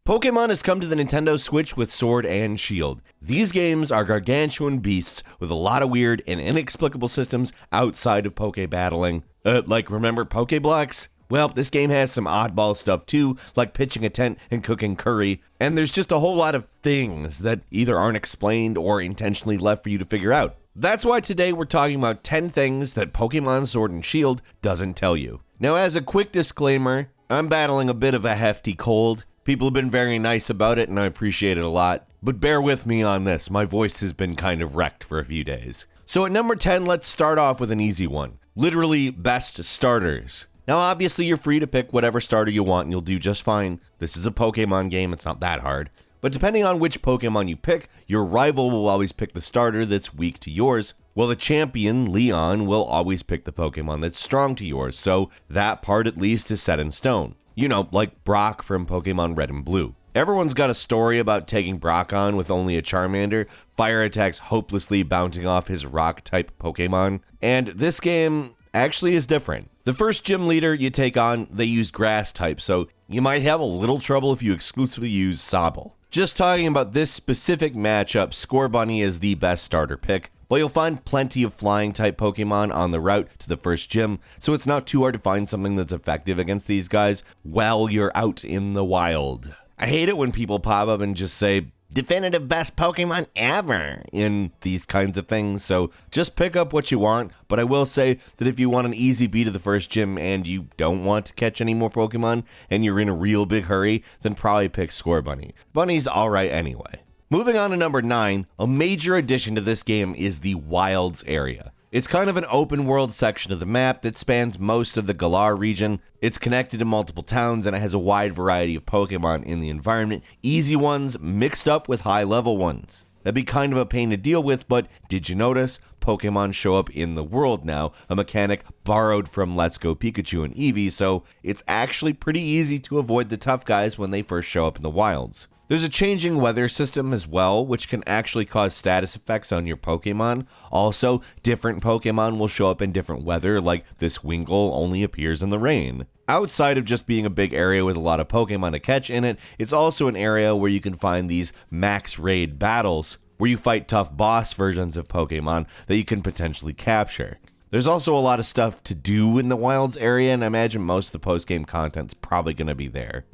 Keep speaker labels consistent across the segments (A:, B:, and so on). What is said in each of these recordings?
A: Pokemon has come to the Nintendo Switch with Sword and Shield. These games are gargantuan beasts with a lot of weird and inexplicable systems outside of Poke battling. Like remember Pokeblocks? Well, this game has some oddball stuff too, like pitching a tent and cooking curry, and there's just a whole lot of things that either aren't explained or intentionally left for you to figure out. That's why today we're talking about 10 things that Pokemon Sword and Shield doesn't tell you. Now, as a quick disclaimer, I'm battling a bit of a hefty cold. People have been very nice about it, and I appreciate it a lot. But bear with me on this. My voice has been kind of wrecked for a few days. So at number 10, let's start off with an easy one. Literally, best starters. Now, obviously, you're free to pick whatever starter you want, and you'll do just fine. This is a Pokemon game. It's not that hard. But depending on which Pokemon you pick, your rival will always pick the starter that's weak to yours, while the champion, Leon, will always pick the Pokemon that's strong to yours. So that part at least is set in stone. You know, like Brock from Pokemon Red and Blue. Everyone's got a story about taking Brock on with only a Charmander, fire attacks hopelessly bouncing off his rock-type Pokemon, and this game actually is different. The first gym leader you take on, they use grass type, so you might have a little trouble if you exclusively use Sobble. Just talking about this specific matchup, Scorbunny is the best starter pick, but you'll find plenty of flying type Pokemon on the route to the first gym, so it's not too hard to find something that's effective against these guys while you're out in the wild. I hate it when people pop up and just say, definitive best Pokemon ever in these kinds of things, so just pick up what you want, but I will say that if you want an easy beat of the first gym and you don't want to catch any more Pokemon and you're in a real big hurry, then probably pick Scorbunny. Bunny's alright anyway. Moving on to number 9, a major addition to this game is the Wilds area. It's kind of an open world section of the map that spans most of the Galar region. It's connected to multiple towns and it has a wide variety of Pokemon in the environment, easy ones mixed up with high level ones. That'd be kind of a pain to deal with, but did you notice Pokemon show up in the world now, a mechanic borrowed from Let's Go Pikachu and Eevee, so it's actually pretty easy to avoid the tough guys when they first show up in the wilds. There's a changing weather system as well, which can actually cause status effects on your Pokemon. Also, different Pokemon will show up in different weather, like this Wingull only appears in the rain. Outside of just being a big area with a lot of Pokemon to catch in it, it's also an area where you can find these max raid battles, where you fight tough boss versions of Pokemon that you can potentially capture. There's also a lot of stuff to do in the Wilds area, and I imagine most of the post-game content's probably going to be there.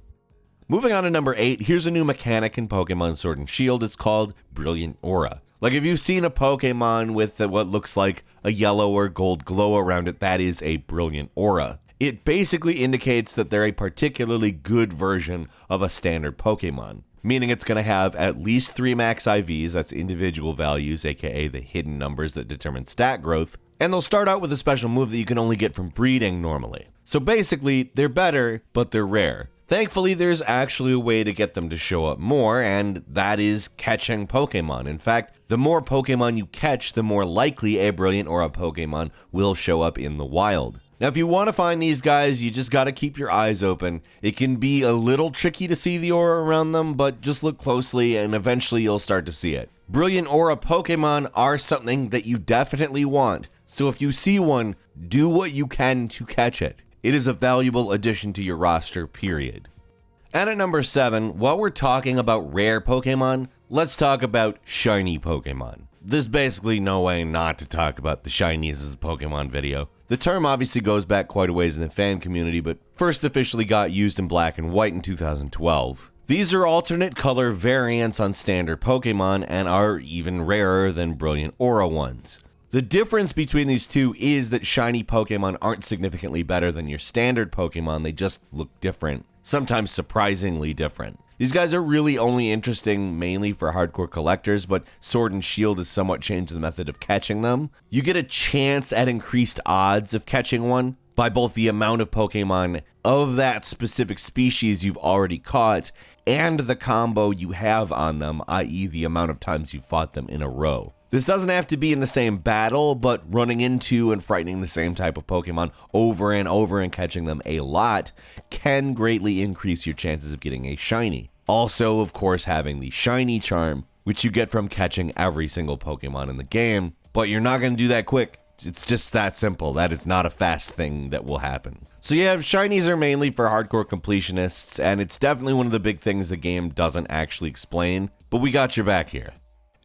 A: Moving on to number 8, here's a new mechanic in Pokemon Sword and Shield. It's called Brilliant Aura. Like if you've seen a Pokemon with what looks like a yellow or gold glow around it, that is a Brilliant Aura. It basically indicates that they're a particularly good version of a standard Pokemon, meaning it's going to have at least 3 max IVs, that's individual values, aka the hidden numbers that determine stat growth, and they'll start out with a special move that you can only get from breeding normally. So basically, they're better, but they're rare. Thankfully, there's actually a way to get them to show up more, and that is catching Pokemon. In fact, the more Pokemon you catch, the more likely a Brilliant Aura Pokemon will show up in the wild. Now, if you want to find these guys, you just got to keep your eyes open. It can be a little tricky to see the aura around them, but just look closely and eventually you'll start to see it. Brilliant Aura Pokemon are something that you definitely want, so if you see one, do what you can to catch it. It is a valuable addition to your roster, period. And at number 7, while we're talking about rare Pokemon, let's talk about shiny Pokemon. There's basically no way not to talk about the shinies as a Pokemon video. The term obviously goes back quite a ways in the fan community, but first officially got used in Black and White in 2012. These are alternate color variants on standard Pokemon and are even rarer than Brilliant Aura ones. The difference between these two is that shiny Pokemon aren't significantly better than your standard Pokemon, they just look different, sometimes surprisingly different. These guys are really only interesting mainly for hardcore collectors, but Sword and Shield has somewhat changed the method of catching them. You get a chance at increased odds of catching one by both the amount of Pokemon of that specific species you've already caught and the combo you have on them, i.e. the amount of times you fought them in a row. This doesn't have to be in the same battle, but running into and frightening the same type of Pokemon over and over and catching them a lot can greatly increase your chances of getting a shiny. Also, of course, having the shiny charm, which you get from catching every single Pokemon in the game, but you're not going to do that quick. It's just that simple. That is not a fast thing that will happen. So yeah, shinies are mainly for hardcore completionists, and it's definitely one of the big things the game doesn't actually explain, but we got your back here.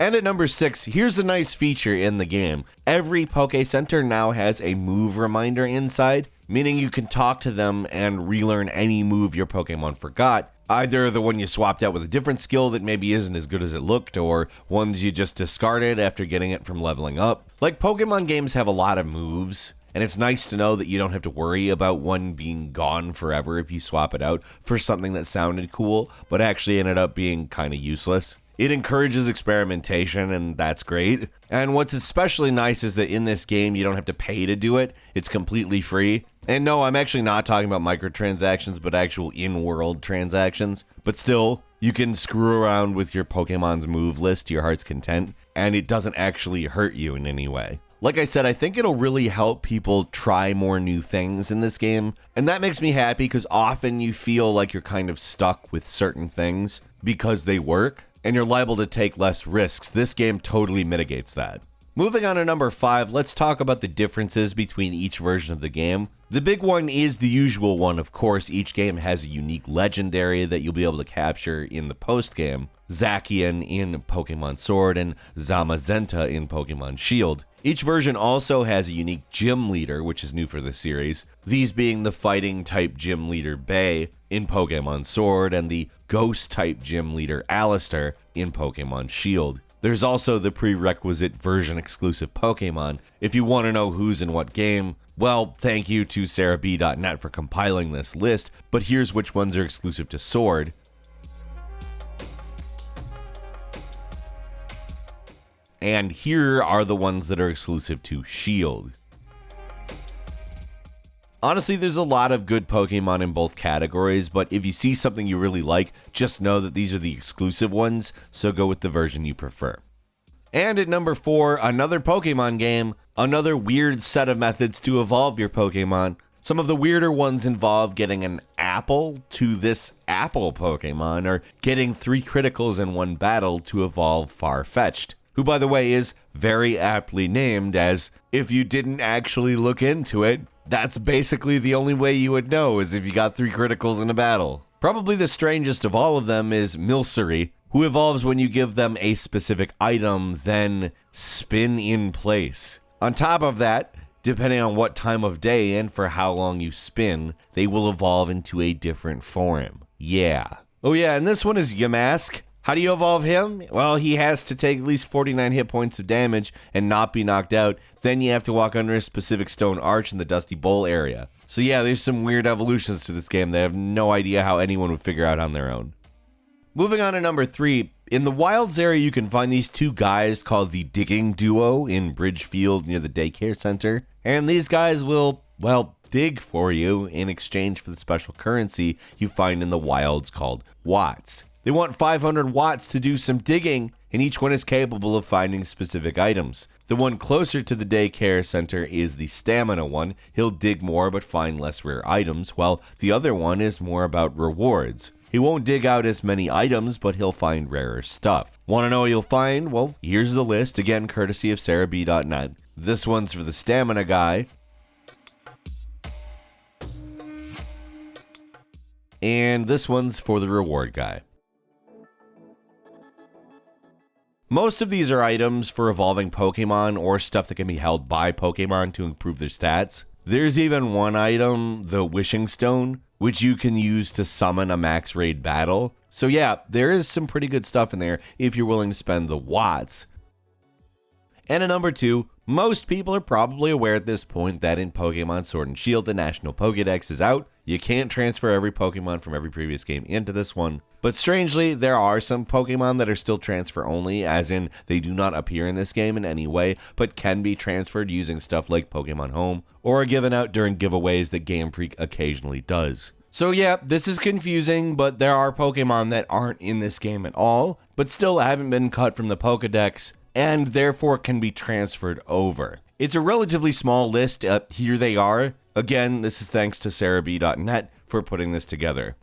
A: And at number 6, here's a nice feature in the game. Every Poke Center now has a move reminder inside, meaning you can talk to them and relearn any move your Pokemon forgot, either the one you swapped out with a different skill that maybe isn't as good as it looked, or ones you just discarded after getting it from leveling up. Like, Pokemon games have a lot of moves, and it's nice to know that you don't have to worry about one being gone forever if you swap it out for something that sounded cool, but actually ended up being kind of useless. It encourages experimentation, and that's great. And what's especially nice is that in this game, you don't have to pay to do it. It's completely free. And no, I'm actually not talking about microtransactions, but actual in-world transactions. But still, you can screw around with your Pokemon's move list to your heart's content, and it doesn't actually hurt you in any way. Like I said, I think it'll really help people try more new things in this game. And that makes me happy because often you feel like you're kind of stuck with certain things because they work, and you're liable to take less risks. This game totally mitigates that. Moving on to number 5, let's talk about the differences between each version of the game. The big one is the usual one, of course. Each game has a unique legendary that you'll be able to capture in the post-game. Zacian in Pokemon Sword and Zamazenta in Pokemon Shield. Each version also has a unique gym leader, which is new for the series, these being the fighting type gym leader Bay in Pokemon Sword and the ghost type gym leader Alistair in Pokemon Shield. There's also the prerequisite version exclusive Pokemon. If you want to know who's in what game, well, thank you to SarahB.net for compiling this list, but here's which ones are exclusive to Sword. And here are the ones that are exclusive to Shield. Honestly, there's a lot of good Pokemon in both categories, but if you see something you really like, just know that these are the exclusive ones, so go with the version you prefer. And at number 4, another Pokemon game, another weird set of methods to evolve your Pokemon. Some of the weirder ones involve getting an apple to this apple Pokemon, or getting 3 criticals in one battle to evolve Farfetch'd, who by the way is very aptly named, as if you didn't actually look into it, that's basically the only way you would know, is if you got 3 criticals in a battle. Probably the strangest of all of them is Milcery, who evolves when you give them a specific item, then spin in place. On top of that, depending on what time of day and for how long you spin, they will evolve into a different form. Yeah. Oh yeah, and this one is Yamask. How do you evolve him? Well, he has to take at least 49 hit points of damage and not be knocked out. Then you have to walk under a specific stone arch in the Dusty Bowl area. So yeah, there's some weird evolutions to this game that I have no idea how anyone would figure out on their own. Moving on to number 3, in the Wilds area you can find these 2 guys called the Digging Duo in Bridgefield near the daycare center. And these guys will, well, dig for you in exchange for the special currency you find in the wilds called Watts. They want 500 watts to do some digging, and each one is capable of finding specific items. The one closer to the daycare center is the stamina one. He'll dig more but find less rare items, while the other one is more about rewards. He won't dig out as many items, but he'll find rarer stuff. Want to know what you'll find? Well, here's the list, again courtesy of SarahB.net. This one's for the stamina guy. And this one's for the reward guy. Most of these are items for evolving Pokemon or stuff that can be held by Pokemon to improve their stats. There's even one item, the Wishing Stone, which you can use to summon a max raid battle. So yeah, there is some pretty good stuff in there if you're willing to spend the watts. And at number 2, most people are probably aware at this point that in Pokemon Sword and Shield, the National Pokédex is out. You can't transfer every Pokemon from every previous game into this one. But strangely, there are some Pokemon that are still transfer only, as in they do not appear in this game in any way, but can be transferred using stuff like Pokemon Home, or are given out during giveaways that Game Freak occasionally does. So yeah, this is confusing, but there are Pokemon that aren't in this game at all, but still haven't been cut from the Pokédex, and therefore can be transferred over. It's a relatively small list. Here they are. Again, this is thanks to SarahB.net for putting this together.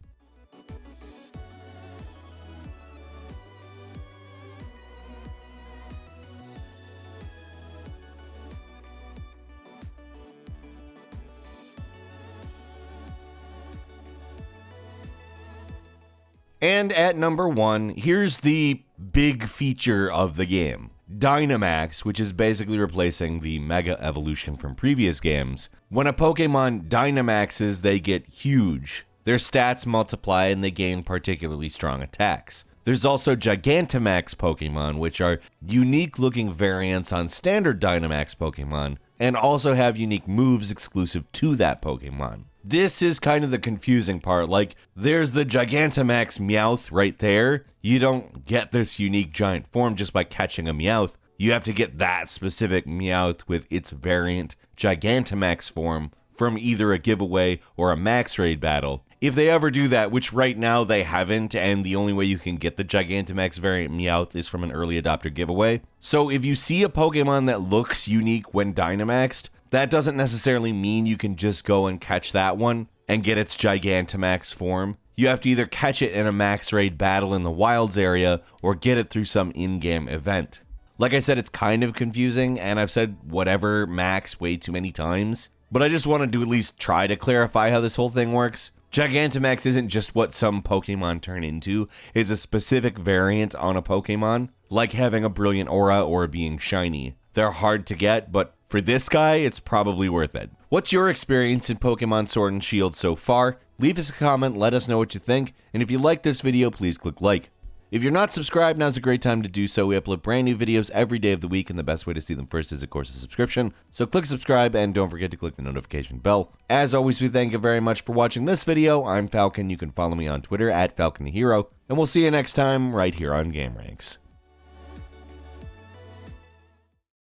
A: And at number 1, here's the big feature of the game. Dynamax, which is basically replacing the Mega Evolution from previous games. When a Pokemon Dynamaxes, they get huge. Their stats multiply and they gain particularly strong attacks. There's also Gigantamax Pokemon, which are unique looking variants on standard Dynamax Pokemon, and also have unique moves exclusive to that Pokemon. This is kind of the confusing part. Like, there's the Gigantamax Meowth right there. You don't get this unique giant form just by catching a Meowth. You have to get that specific Meowth with its variant Gigantamax form from either a giveaway or a max raid battle. If they ever do that, which right now they haven't, and the only way you can get the Gigantamax variant Meowth is from an early adopter giveaway. So if you see a Pokemon that looks unique when Dynamaxed, that doesn't necessarily mean you can just go and catch that one and get its Gigantamax form. You have to either catch it in a max raid battle in the wilds area or get it through some in-game event. Like I said, it's kind of confusing, and I've said whatever max way too many times, but I just wanted to at least try to clarify how this whole thing works. Gigantamax isn't just what some Pokemon turn into, it's a specific variant on a Pokemon, like having a brilliant aura or being shiny. They're hard to get, but for this guy, it's probably worth it. What's your experience in Pokemon Sword and Shield so far? Leave us a comment, let us know what you think, and if you like this video, please click like. If you're not subscribed, now's a great time to do so. We upload brand new videos every day of the week, and the best way to see them first is, of course, a subscription. So click subscribe, and don't forget to click the notification bell. As always, we thank you very much for watching this video. I'm Falcon. You can follow me on Twitter at FalconTheHero, and we'll see you next time right here on GameRanx.